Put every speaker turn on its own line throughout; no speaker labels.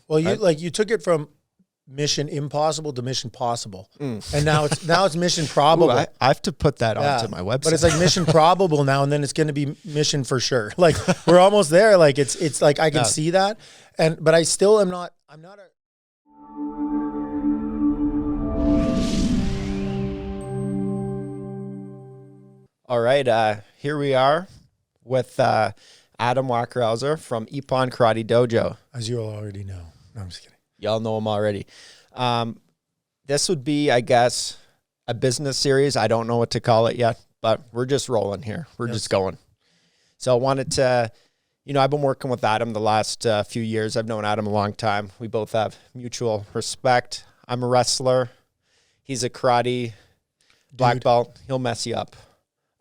Well, you took it from mission impossible to mission possible. And now it's mission probable.
Ooh, I have to put that onto my website.
But it's like mission probable now, and then it's going to be mission for sure. Like we're almost there. Like it's like I can see that. But I still am not, I'm not a.
All right, here we are with Adam Macri from Ippon Karate Dojo.
As you all already know. No, I'm just kidding.
Y'all know him already. This would be, I guess, a business series. I don't know what to call it yet, but we're just rolling here. We're just going. So I wanted to, I've been working with Adam the last few years. I've known Adam a long time. We both have mutual respect. I'm a wrestler. He's a karate black belt. He'll mess you up.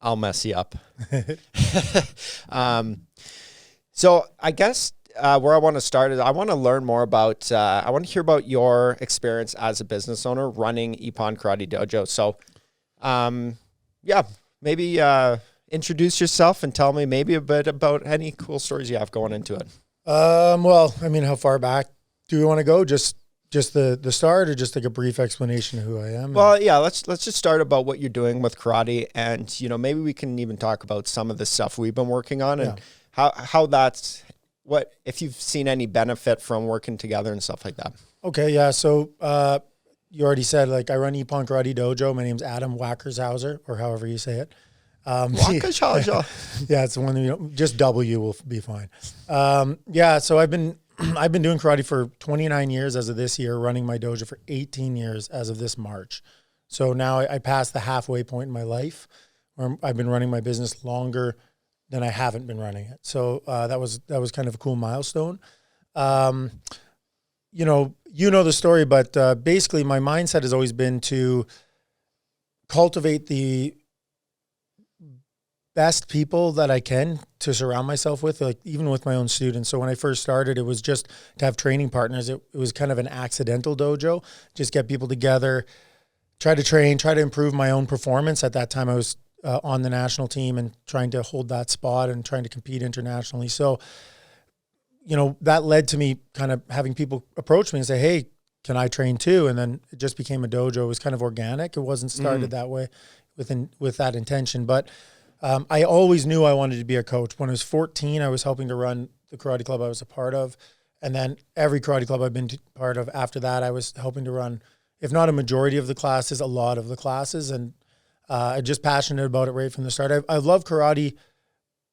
I'll mess you up. So I guess where I want to start is I want to learn more about, I want to hear about your experience as a business owner running Ippon Karate Dojo. So, maybe introduce yourself and tell me maybe a bit about any cool stories you have going into it.
Well, I mean, how far back do we want to go? Just the start, or just like a brief explanation of who I am?
Well, yeah, let's just start about what you're doing with karate, and maybe we can even talk about some of the stuff we've been working on and how that's if you've seen any benefit from working together and stuff like that. Okay,
yeah. So you already said, like, I run Ippon Karate Dojo. My name's Adam Wackershauser, or however you say it.
Wackershauser.
Yeah, it's the one just W will be fine. So I've been doing karate for 29 years as of this year, running my dojo for 18 years as of this March. So now I passed the halfway point in my life where I've been running my business longer than I haven't been running it. So that was kind of a cool milestone. You know the story, but basically my mindset has always been to cultivate the best people that I can to surround myself with, like even with my own students. So when I first started, it was just to have training partners. It was kind of an accidental dojo, just get people together, try to train, try to improve my own performance. At that time I was on the national team and trying to hold that spot and trying to compete internationally. So, that led to me kind of having people approach me and say, hey, can I train too? And then it just became a dojo. It was kind of organic. It wasn't started that way with that intention. But I always knew I wanted to be a coach. When I was 14, I was helping to run the karate club I was a part of. And then every karate club I've been part of after that, I was helping to run, if not a majority of the classes, a lot of the classes. And I'm just passionate about it right from the start. I love karate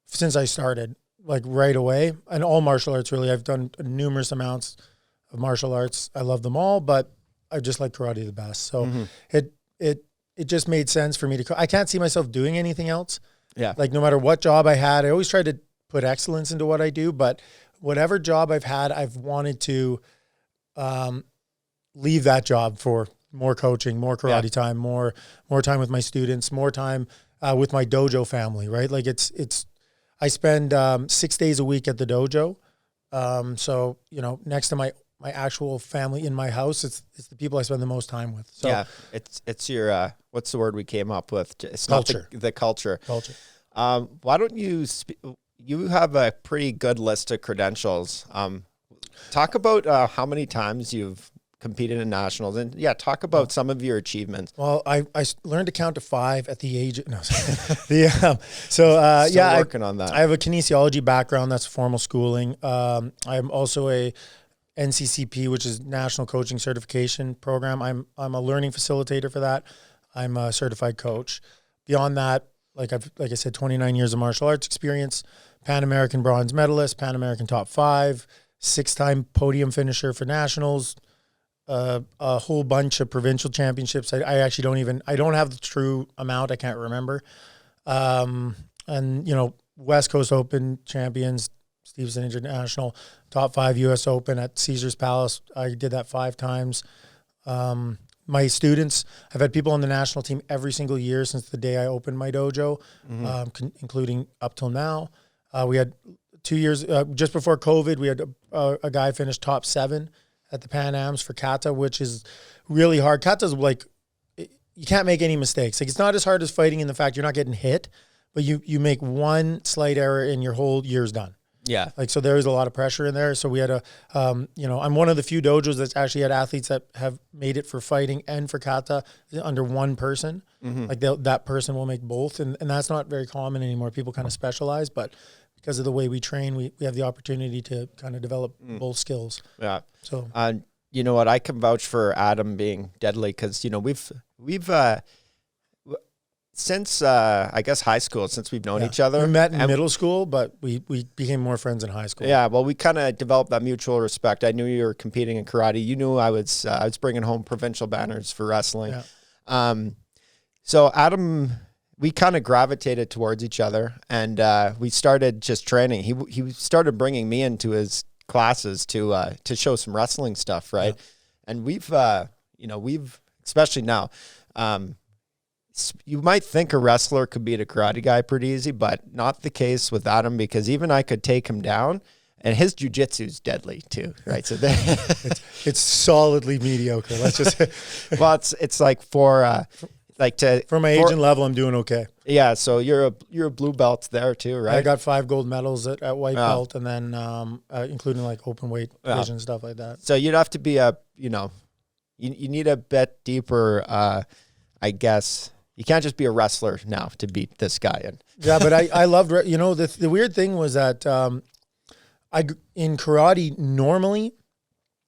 since I started, like right away. And all martial arts, really. I've done numerous amounts of martial arts. I love them all, but I just like karate the best. So it just made sense for me to, I can't see myself doing anything else.
Yeah.
Like no matter what job I had, I always tried to put excellence into what I do, but whatever job I've had, I've wanted to leave that job for more coaching, more karate time, more time with my students, more time with my dojo family, right? Like I spend 6 days a week at the dojo. So, next to my actual family in my house, it's the people I spend the most time with. So
yeah, it's your what's the word we came up with? It's
culture.
Not the culture.
Culture.
Why don't you you have a pretty good list of credentials. Talk about how many times you've competed in nationals, and talk about some of your achievements.
Well, I learned to count to 5 at the age of,
working on that.
I have a kinesiology background. That's formal schooling. I'm also a NCCP, which is National Coaching Certification Program. I'm a learning facilitator for that. I'm a certified coach. Beyond that, like I said, 29 years of martial arts experience, Pan American bronze medalist, Pan American top 5, 6-time podium finisher for nationals, a whole bunch of provincial championships. I actually don't have the true amount. I can't remember. And West Coast Open champions, Stevenson International, top 5 U.S. Open at Caesars Palace. I did that 5 times. My students, I've had people on the national team every single year since the day I opened my dojo, including up till now. We had 2 years, just before COVID, we had a guy finish top 7 at the Pan Ams for kata, which is really hard. Kata's like, you can't make any mistakes. Like, it's not as hard as fighting in the fact you're not getting hit, but you make one slight error and your whole year's done.
Yeah.
Like, so there was a lot of pressure in there. So we had I'm one of the few dojos that's actually had athletes that have made it for fighting and for kata under one person. Like that person will make both. And that's not very common anymore. People kind of specialize, but because of the way we train, we have the opportunity to kind of develop both skills.
Yeah.
So,
you know what? I can vouch for Adam being deadly because, we've since, I guess, high school, since we've known each other.
We met in middle school, but we became more friends in high school.
Yeah, well, we kind of developed that mutual respect. I knew you were competing in karate. You knew I was bringing home provincial banners for wrestling.
Yeah.
So Adam, we kind of gravitated towards each other, and we started just training. He started bringing me into his classes to show some wrestling stuff, right? Yeah. And we've especially now. You might think a wrestler could beat a karate guy pretty easy, but not the case with Adam, because even I could take him down, and his jiu-jitsu is deadly too, right? So
it's solidly mediocre. Let's just
well, it's like for my
agent level, I'm doing okay.
Yeah, so you're a blue belt there too, right?
I got 5 gold medals at white belt, and then including like open weight division stuff like that.
So you'd have to be you need a bit deeper, I guess. You can't just be a wrestler now to beat this guy.
Yeah, but I loved, the weird thing was that in karate, normally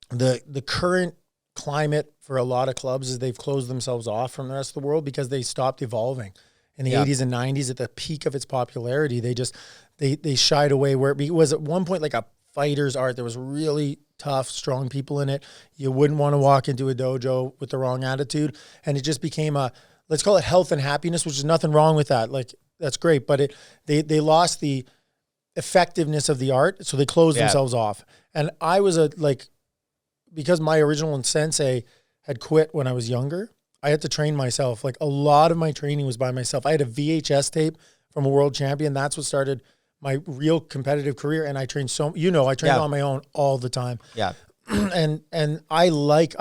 the current climate for a lot of clubs is they've closed themselves off from the rest of the world because they stopped evolving. In the 80s and 90s, at the peak of its popularity, they shied away, where it was at one point like a fighter's art. There was really tough, strong people in it. You wouldn't want to walk into a dojo with the wrong attitude. And it just became let's call it health and happiness, which is nothing wrong with that. Like, that's great. But they lost the effectiveness of the art, so they closed themselves off. And I was because my original sensei had quit when I was younger, I had to train myself. Like, a lot of my training was by myself. I had a VHS tape from a world champion. That's what started my real competitive career. And I trained I trained on my own all the time.
Yeah.
And I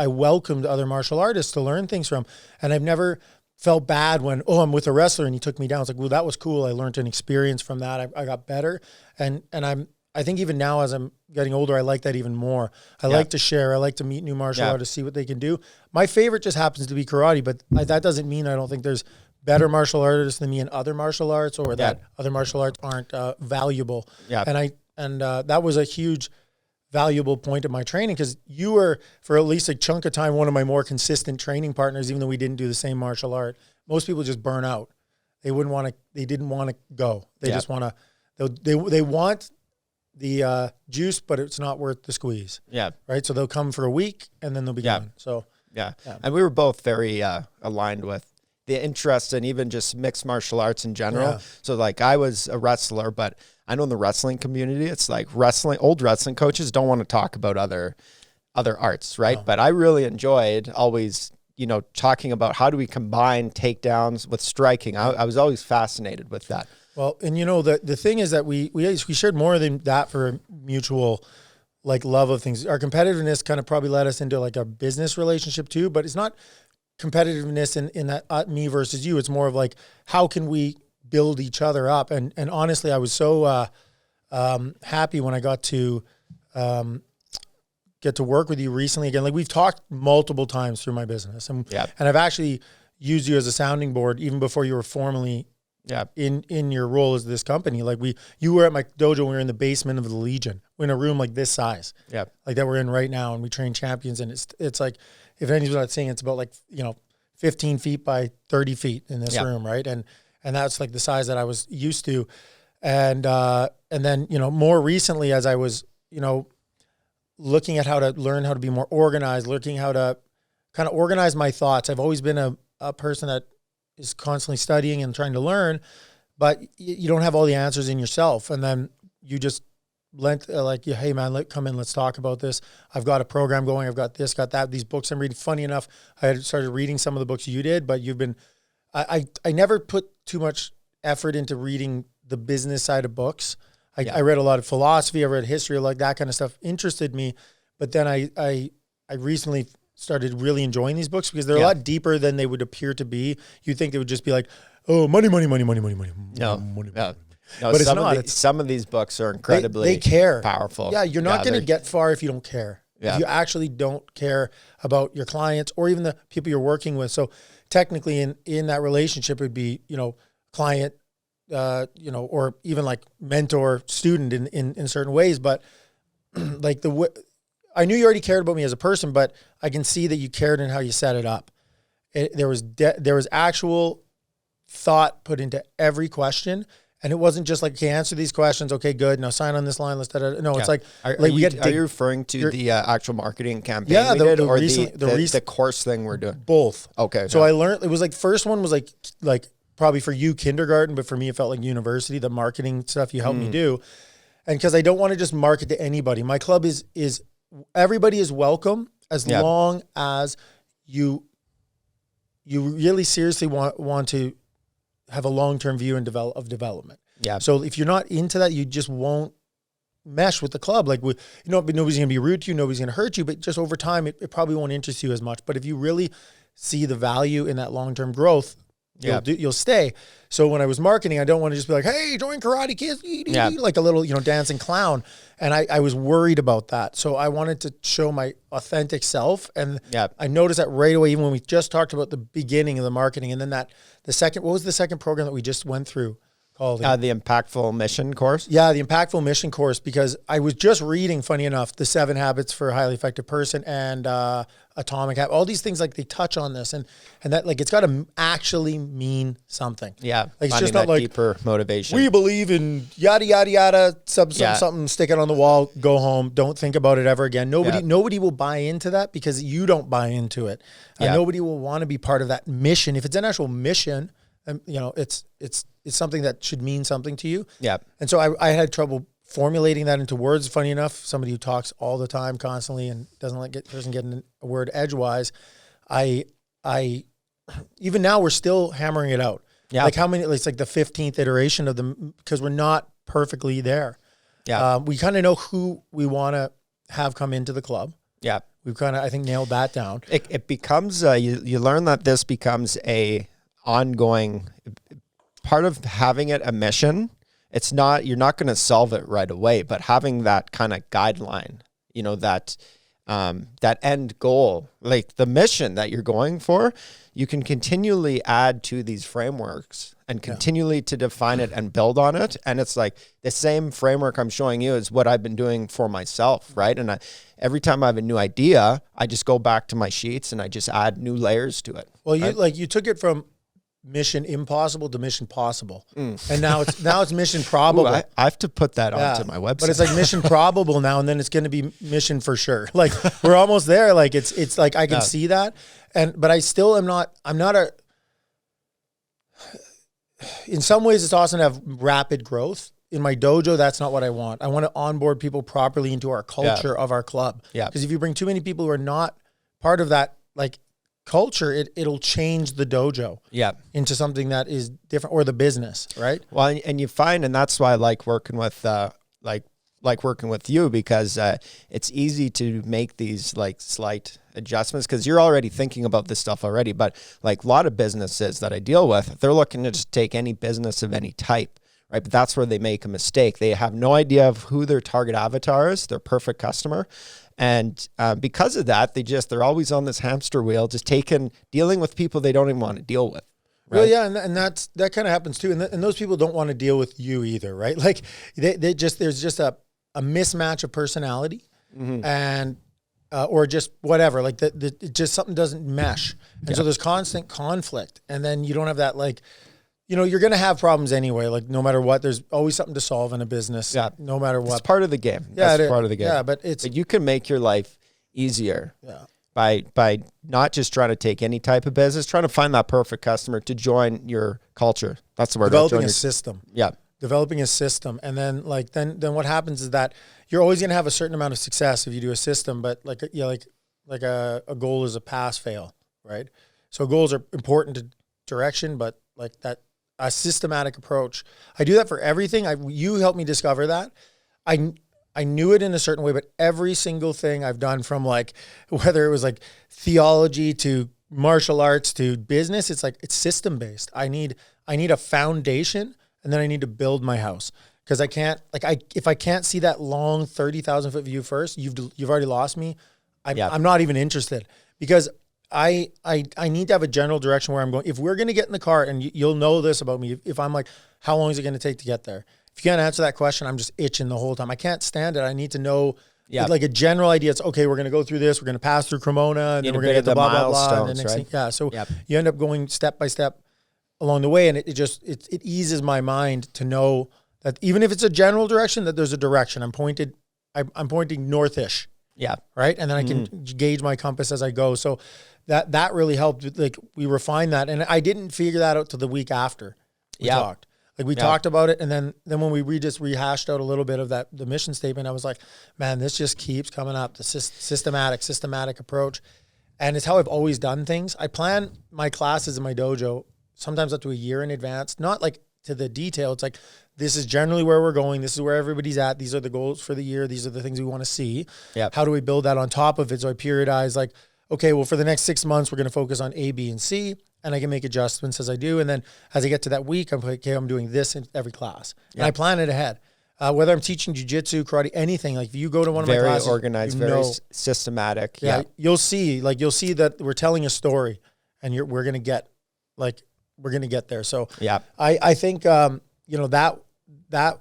welcomed other martial artists to learn things from. And I've never felt bad when, I'm with a wrestler and he took me down. It's like, well, that was cool. I learned an experience from that. I got better. And I think even now as I'm getting older, I like that even more. I like to share. I like to meet new martial artists, see what they can do. My favorite just happens to be karate, but that doesn't mean I don't think there's better martial artists than me in other martial arts, or that other martial arts aren't valuable. Yeah. And that was a huge valuable point of my training, because you were, for at least a chunk of time, one of my more consistent training partners, even though we didn't do the same martial art. Most people just burn out. They didn't want to go. They just want to, they want the juice, but it's not worth the squeeze. Yeah. Right. So they'll come for a week and then they'll be gone. So
yeah. And we were both very aligned with the interest in even just mixed martial arts in general. Yeah. So like, I was a wrestler, but I know in the wrestling community, it's like old wrestling coaches don't want to talk about other arts, right? But I really enjoyed always, talking about how do we combine takedowns with striking. I was always fascinated with that.
Well, and the thing is that we shared more than that for a mutual love of things. Our competitiveness kind of probably led us into like a business relationship too, but it's not competitiveness in that me versus you. It's more of like, how can we build each other up? And honestly, I was so happy when I got to get to work with you recently again. Like, we've talked multiple times through my business, and I've actually used you as a sounding board even before you were formally in your role as this company. Like, you were at my dojo, we were in the basement of the Legion. We're in a room like this size, like that we're in right now, and we train champions. And it's like, if anyone's not saying, it's about 15 feet by 30 feet in this room, right? And that's like the size that I was used to. And then, more recently, as I was, looking at how to learn how to be more organized, looking how to kind of organize my thoughts. I've always been a person that is constantly studying and trying to learn, but you don't have all the answers in yourself. And then you just lent hey man, come in, let's talk about this. I've got a program going. I've got this, got that, these books I'm reading. Funny enough, I had started reading some of the books you did, but you've been, I never put too much effort into reading the business side of books. I read a lot of philosophy. I read history, like that kind of stuff interested me. But then I recently started really enjoying these books because they're a lot deeper than they would appear to be. You'd think they would just be like, oh, money.
No.
Money.
No,
but it's not.
Some of these books are incredibly
they care.
powerful.
Yeah, you're not going to get far if you don't care.
Yeah.
If you actually don't care about your clients or even the people you're working with. So technically in that relationship, it would be, client, or even like mentor student in certain ways. But like I knew you already cared about me as a person, but I can see that you cared in how you set it up. There was actual thought put into every question. And it wasn't just like, okay, answer these questions. Okay, good. Now sign on this line. Let's No, it's like,
are you referring to the actual marketing campaign?
Yeah,
the course thing we're doing?
Both.
Okay.
So I learned, it was like, first one was like probably for you kindergarten, but for me, it felt like university, the marketing stuff you helped me do. And because I don't want to just market to anybody. My club is everybody is welcome as long as you really seriously want to have a long-term view and development.
Yeah.
So if you're not into that, you just won't mesh with the club. Like, nobody's going to be rude to you. Nobody's going to hurt you, but just over time, it probably won't interest you as much. But if you really see the value in that long-term growth, you'll stay. So when I was marketing, I don't want to just be like, hey, join Karate Kids, like a little, dancing clown. And I was worried about that. So I wanted to show my authentic self. And I noticed that right away, even when we just talked about the beginning of the marketing. And then what was the second program that we just went through called?
The Impactful Mission course?
Yeah, the Impactful Mission course, because I was just reading, funny enough, The 7 Habits for a Highly Effective Person and Atomic Habits, all these things, like they touch on this and that, like, it's got to actually mean something.
Yeah.
Like, it's just not like
deeper motivation.
We believe in yada, yada, yada, something, stick it on the wall, go home. Don't think about it ever again. Nobody will buy into that because you don't buy into it. Nobody will want to be part of that mission. If it's an actual mission, it's something that should mean something to you.
Yeah.
And so I had trouble formulating that into words. Funny enough, somebody who talks all the time, constantly, and doesn't get a word edgewise. I even now we're still hammering it out.
Yeah.
Like it's like the 15th iteration of them, because we're not perfectly there.
Yeah.
We kind of know who we want to have come into the club.
Yeah.
We've kind of, I think, nailed that down.
It becomes, you learn that this becomes a ongoing part of having it a mission. It's not, you're not going to solve it right away, but having that kind of guideline, that end goal, like the mission that you're going for, you can continually add to these frameworks and continually to define it and build on it. And it's like the same framework I'm showing you is what I've been doing for myself, right? And every time I have a new idea, I just go back to my sheets and I just add new layers to it.
Well, you took it from mission impossible to mission possible. And now it's mission probable.
Ooh, I have to put that onto my website.
But it's like mission probable now, and then it's going to be mission for sure. Like, we're almost there. Like, it's like, I can see that. But I still I'm not in some ways it's awesome to have rapid growth. In my dojo, that's not what I want. I want to onboard people properly into our culture of our club. Yeah. Because if you bring too many people who are not part of that, like, culture, it'll change the dojo into something that is different, or the business, right?
Well, and you find, and that's why I like working with like working with you, because it's easy to make these like slight adjustments because you're already thinking about this stuff already. But like a lot of businesses that I deal with, they're looking to just take any business of any type, right? But that's where they make a mistake. They have no idea of who their target avatar is, their perfect customer. And because of that, they're always on this hamster wheel, just dealing with people they don't even want to deal with. Right?
Well, yeah, and that kind of happens too. And those people don't want to deal with you either, right? Like there's just a mismatch of personality, and or just whatever. Like just something doesn't mesh, and so there's constant conflict, and then you don't have that, like, you're going to have problems anyway. Like, no matter what, there's always something to solve in a business. Yeah. No matter what.
It's part of the game.
Yeah,
that's part of the game.
Yeah, but
you can make your life easier by not just trying to take any type of business, trying to find that perfect customer to join your culture. That's the word.
Developing a system.
Yeah.
Developing a system. And then then what happens is that you're always going to have a certain amount of success if you do a system, but like a goal is a pass fail, right? So goals are important to direction, but like that, a systematic approach. I do that for everything. You helped me discover that. I knew it in a certain way, but every single thing I've done, from like, whether it was like theology to martial arts to business, it's like, it's system based. I need a foundation, and then I need to build my house. Because I can't, if I can't see that long 30,000 foot view first, you've already lost me. I'm not even interested, because I need to have a general direction where I'm going. If we're going to get in the car, and you'll know this about me, if I'm like, how long is it going to take to get there? If you can't answer that question, I'm just itching the whole time. I can't stand it. I need to know like a general idea. It's okay, we're going to go through this. We're going to pass through Cremona, and then we're going to get to blah, blah, blah. And the next thing, so you end up going step by step along the way. And it eases my mind to know that even if it's a general direction, that there's a direction. I'm pointing northish. Yeah. Right. And then I can gauge my compass as I go. So that really helped. Like, we refined that. And I didn't figure that out till the week after we talked. Like, we talked about it. And then when we just rehashed out a little bit of the mission statement, I was like, man, this just keeps coming up. The systematic approach. And it's how I've always done things. I plan my classes in my dojo sometimes up to a year in advance, not like to the detail. It's like, this is generally where we're going. This is where everybody's at. These are the goals for the year. These are the things we want to see. How do we build that on top of it? So I periodize, like, okay, well, for the next 6 months, we're going to focus on A, B, and C, and I can make adjustments as I do. And then as I get to that week, I'm like, okay, I'm doing this in every class. And I plan it ahead. Whether I'm teaching jiu-jitsu, karate, anything, like if you go to one of my classes,
very organized, very systematic.
You'll see that we're telling a story, and we're going to get there. So I think, that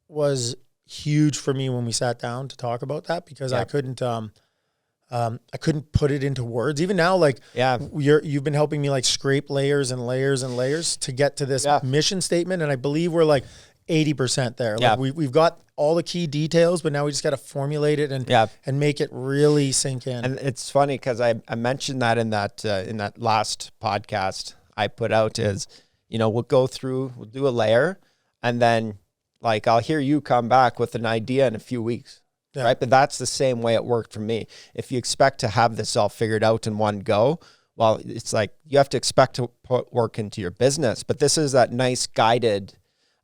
was huge for me when we sat down to talk about that, because I couldn't put it into words. Even now, like, you've been helping me like scrape layers and layers and layers to get to this mission statement. And I believe we're like 80% there. Like, we've got all the key details, but now we just got to formulate it and make it really sink in.
And it's funny, because I mentioned that in that last podcast I put out is, we'll do a layer, and then, like, I'll hear you come back with an idea in a few weeks, right? But that's the same way it worked for me. If you expect to have this all figured out in one go, well, it's like you have to expect to put work into your business. But this is that nice guided,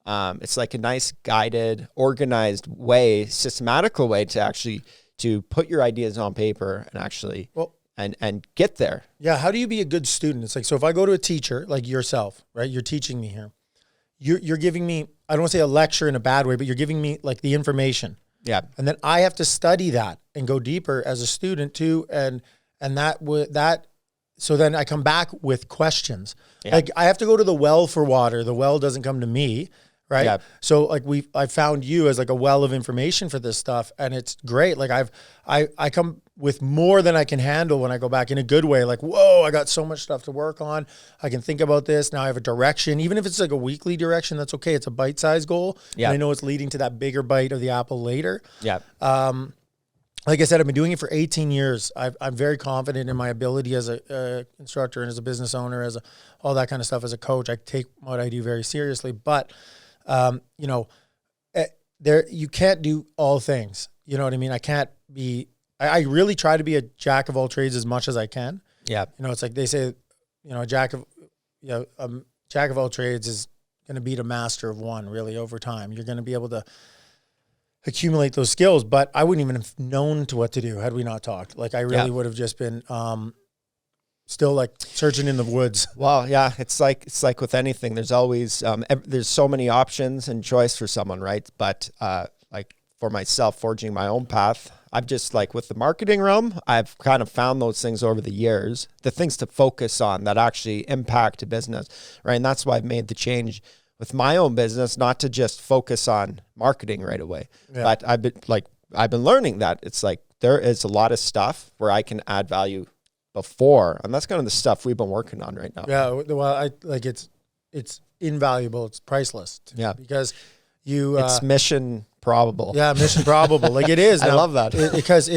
it's like a nice guided, organized way, systematical way to put your ideas on paper and actually and get there.
Yeah. How do you be a good student? It's like, so if I go to a teacher like yourself, right? You're teaching me here. You're giving me, I don't want to say a lecture in a bad way, but you're giving me like the information. Yeah. And then I have to study that and go deeper as a student too. And so then I come back with questions. Like, I have to go to the well for water. The well doesn't come to me. Right. Yeah. So like I found you as like a well of information for this stuff, and it's great. Like I come with more than I can handle when I go back, in a good way. Like, whoa, I got so much stuff to work on. I can think about this. Now I have a direction, even if it's like a weekly direction, that's okay. It's a bite-sized goal. Yeah. And I know it's leading to that bigger bite of the apple later. Yeah. Like I said, I've been doing it for 18 years. I'm very confident in my ability as a instructor and as a business owner, all that kind of stuff. As a coach, I take what I do very seriously, but you can't do all things. You know what I mean? I really try to be a jack of all trades as much as I can. Yeah. It's like they say, a jack of all trades is going to beat a master of one really over time. You're going to be able to accumulate those skills, but I wouldn't even have known what to do had we not talked. Like, I really would have just been, still like searching in the woods.
Well, yeah, it's like with anything, there's always, there's so many options and choice for someone, right? But like for myself, forging my own path, I've just, like, with the marketing realm, I've kind of found those things over the years, the things to focus on that actually impact a business, right? And that's why I've made the change with my own business, not to just focus on marketing right away. Yeah. But I've been learning that it's like, there is a lot of stuff where I can add value before, and that's kind of the stuff we've been working on right now.
Yeah, well, it's invaluable. It's priceless. Yeah, because
it's mission probable.
Yeah, mission probable. Like, it is.
I love that
because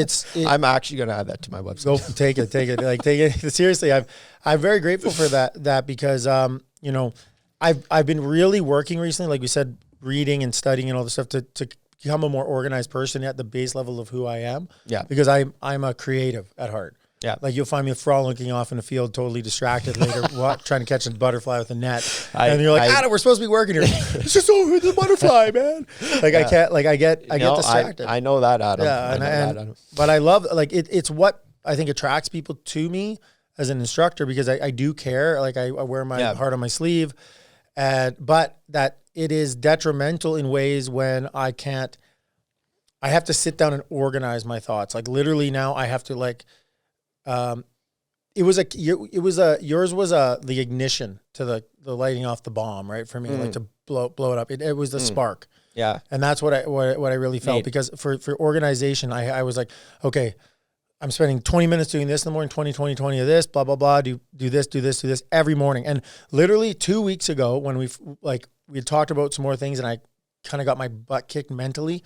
I'm actually going to add that to my website.
Go take it. Like, take it seriously. I'm very grateful for that because I've been really working recently, like we said, reading and studying and all this stuff to become a more organized person at the base level of who I am. Yeah, because I'm a creative at heart. Yeah, like, you'll find me frolicking off in a field, totally distracted later, trying to catch a butterfly with a net, and you're like, Adam, we're supposed to be working here. It's just over the butterfly, man. Like, I can't. Like, I get distracted.
I know that, Adam.
Yeah, but I love, like, it's what I think attracts people to me as an instructor, because I do care. Like, I wear my heart on my sleeve, but that it is detrimental in ways when I have to sit down and organize my thoughts. Like literally now I have to like, yours was the ignition to the lighting off the bomb, right? For me, like to blow it up. It was the spark.
Yeah.
And that's what I really felt, because for organization, I was like, okay, I'm spending 20 minutes doing this in the morning, 20 of this, blah, blah, blah, do this every morning. And literally 2 weeks ago when we had talked about some more things and I kind of got my butt kicked mentally,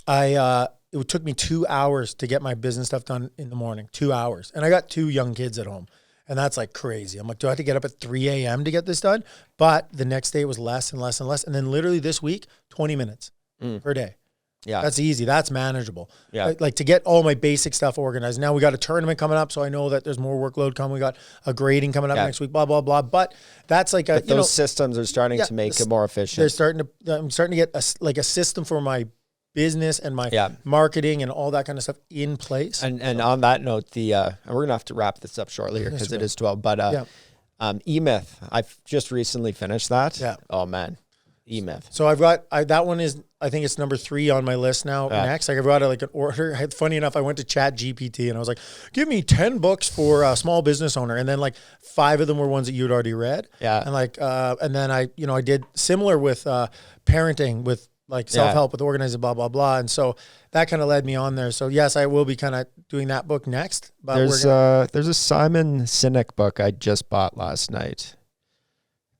it took me 2 hours to get my business stuff done in the morning, 2 hours. And I got 2 young kids at home. And that's like crazy. I'm like, do I have to get up at 3 a.m. to get this done? But the next day it was less and less and less. And then literally this week, 20 minutes per day.
Yeah.
That's easy. That's manageable.
Yeah.
Like to get all my basic stuff organized. Now we got a tournament coming up, so I know that there's more workload coming. We got a grading coming up next week, blah, blah, blah. But that's like
those systems are starting to make it more efficient.
I'm starting to get a system for my business and my marketing and all that kind of stuff in place.
And on that note, and we're going to have to wrap this up shortly here because it is 12, but E-Myth, I've just recently finished that. Yeah. Oh man. E-Myth.
So I've got, that one is, I think it's number 3 on my list now. Next, like I've got like an order. Funny enough, I went to Chat GPT and I was like, give me 10 books for a small business owner. And then like 5 of them were ones that you'd already read. Yeah. And like, and then I did similar with parenting, with like self-help, with organizing, blah, blah, blah. And so that kind of led me on there. So yes, I will be kind of doing that book next. But there's
a Simon Sinek book I just bought last night.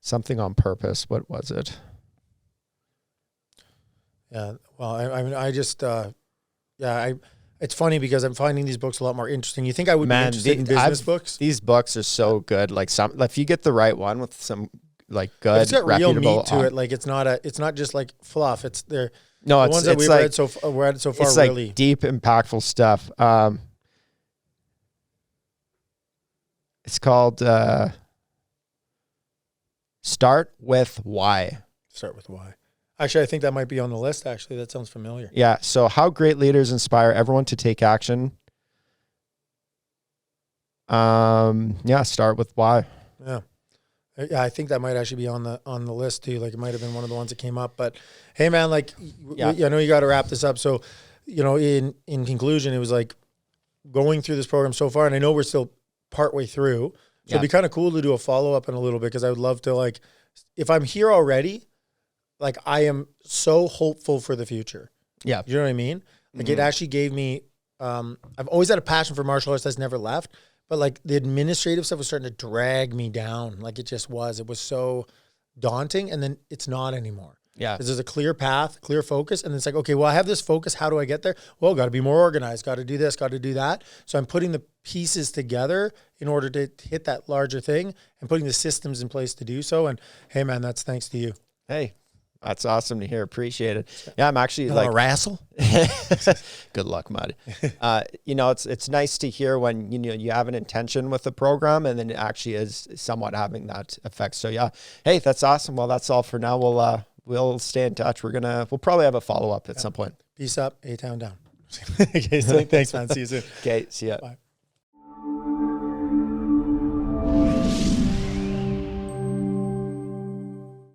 Something on Purpose. What was it?
Yeah. Well, it's funny because I'm finding these books a lot more interesting. You think I would be interested in business books?
These books are so good. Like if you get the right one with some like good,
it's got real meat to it. Like it's not just like fluff. It's the ones that we've read so far. It's really
like deep, impactful stuff. It's called Start with Why.
Start with Why. Actually, I think that might be on the list. Actually, that sounds familiar.
Yeah. So how great leaders inspire everyone to take action. Start with Why.
Yeah. Yeah, I think that might actually be on the list too. Like it might have been one of the ones that came up. But hey, man, like I know you got to wrap this up. So, in conclusion, it was like going through this program so far, and I know we're still partway through. So it'd be kind of cool to do a follow up in a little bit, because I would love to, like, if I'm here already, like I am so hopeful for the future. Yeah, you know what I mean. Like it actually gave me. I've always had a passion for martial arts that's never left. But like the administrative stuff was starting to drag me down. Like it just was. It was so daunting, and then it's not anymore. Yeah. Because there's a clear path, clear focus. And it's like, okay, well, I have this focus. How do I get there? Well, got to be more organized. Got to do this. Got to do that. So I'm putting the pieces together in order to hit that larger thing, and putting the systems in place to do so. And hey, man, that's thanks to you.
Hey, that's awesome to hear. Appreciate it. Yeah, I'm actually like
a wrestle.
Good luck, Mud. It's nice to hear when you have an intention with the program, and then it actually is somewhat having that effect. So yeah, hey, that's awesome. Well, that's all for now. We'll stay in touch. We'll probably have a follow up at some point.
Peace up, A-Town down. Okay, so thanks, man. See you soon.
Okay, see ya.
Bye.